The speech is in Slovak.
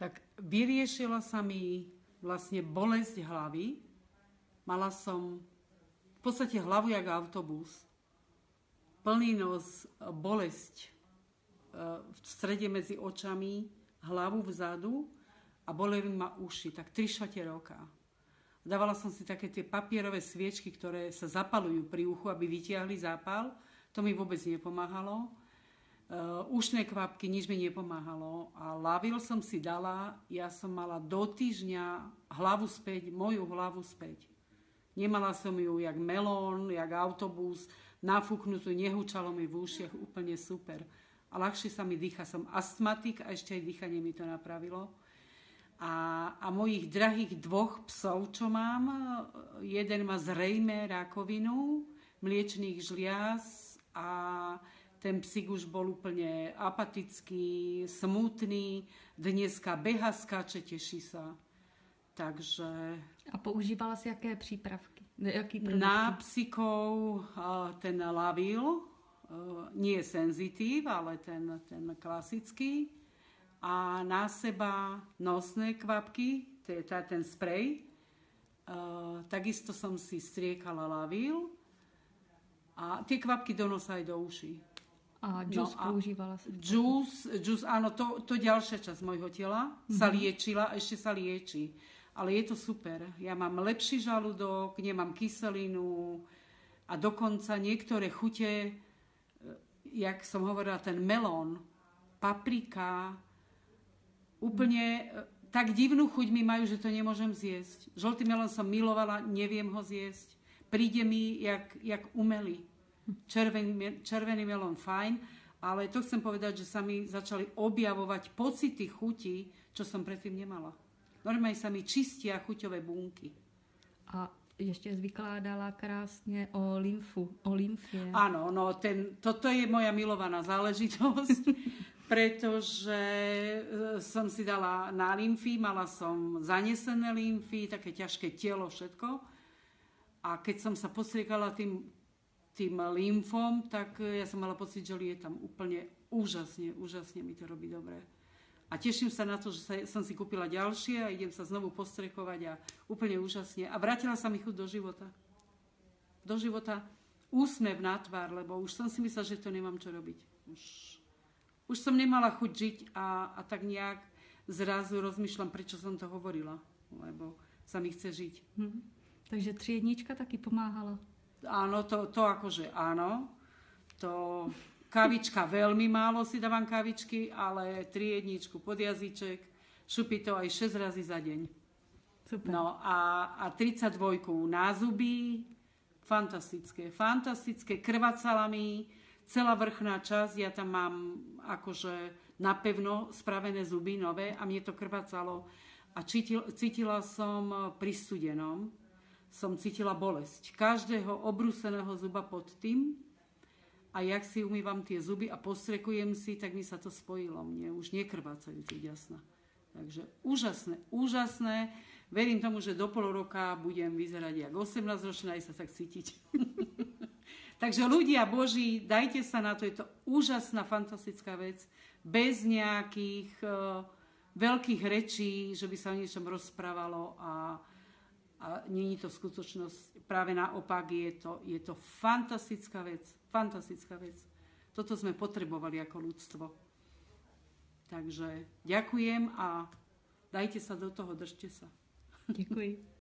tak vyriešila sa mi vlastne bolesť hlavy. Mala som v podstate hlavu jak autobus. Plný nos, bolesť v strede medzi očami, hlavu vzadu a boleli ma uši, tak 3/4 roka. Dávala som si také tie papierové sviečky, ktoré sa zapalujú pri uchu, aby vytiahli zápal. To mi vôbec nepomáhalo. Ušné kvapky, nič mi nepomáhalo. A Lavil som si dala, ja som mala do týždňa hlavu späť, moju hlavu späť. Nemala som ju jak melón, jak autobus, nafúknutú, nehučalo mi v ušiach, úplne super. A ľahšie sa mi dýcha, som astmatik a ešte aj dýchanie mi to napravilo. A mojich drahých 2 psov, čo mám, jeden má zrejme rakovinu mliečných žliaz a ten psík už bol úplne apatický, smutný, dneska beha, skáče, teší sa. Takže... A používala si jaké přípravky? Jaký produkty? Na psíkov ten Lavil, nie senzitív, ale ten klasický. A na seba nosné kvapky, ten sprej. Takisto som si striekala Lavil. A tie kvapky do nosa aj do uší. A džus používala si? Džus, áno, to ďalšia časť môjho tela sa liečila, ešte sa lieči. Ale je to super. Ja mám lepší žalúdok, nemám kyselinu a dokonca niektoré chute, jak som hovorila, ten melón, paprika, úplne tak divnú chuť mi majú, že to nemôžem zjesť. Žltý melón som milovala, neviem ho zjesť. Príde mi jak umelý. Červený melón fajn, ale to chcem povedať, že sa mi začali objavovať pocity chuti, čo som predtým nemala. Normálne sa mi čistia chuťové bunky. A ešte vykládala krásne o lymfie. Áno, no toto je moja milovaná záležitosť, pretože som si dala na lymfy, mala som zanesené lymfy, také ťažké telo, všetko. A keď som sa postriekala tým lymfom, tak ja som mala pocit, že lietam úplne úžasne mi to robí dobre. A teším sa na to, že som si kúpila ďalšie a idem sa znovu postrekovať a úplne úžasne. A vrátila sa mi chuť do života. Do života úsmev na tvár, lebo už som si myslela, že to nemám čo robiť. Už som nemala chuť žiť a tak nejak zrazu rozmýšľam, prečo som to hovorila. Lebo sa mi chce žiť. Takže 3 taky pomáhala. Áno, to akože áno. To kavička veľmi málo si dávam kavičky, ale 3 pod jazyček, šupí to aj 6 razy za deň. Super. No a 32 na zuby, fantastické, krvácala mi celá vrchná časť, ja tam mám akože napevno spravené zuby nové a mne to krvácalo a cítila som pri studenom, som cítila bolesť každého obrúseného zuba pod tým a jak si umývam tie zuby a postrekujem si, tak mi sa to spojilo. Mne už nekrvácajú tie ďasná. Takže úžasné. Verím tomu, že do pol roka budem vyzerať jak 18-ročná aj sa tak cítiť. Takže ľudia Boží, dajte sa na to, je to úžasná, fantastická vec. Bez nejakých veľkých rečí, že by sa o niečom rozprávalo a nie je to skutočnosť. Práve naopak je to fantastická vec. Fantastická vec. Toto sme potrebovali ako ľudstvo. Takže ďakujem a dajte sa do toho, držte sa. Děkuji.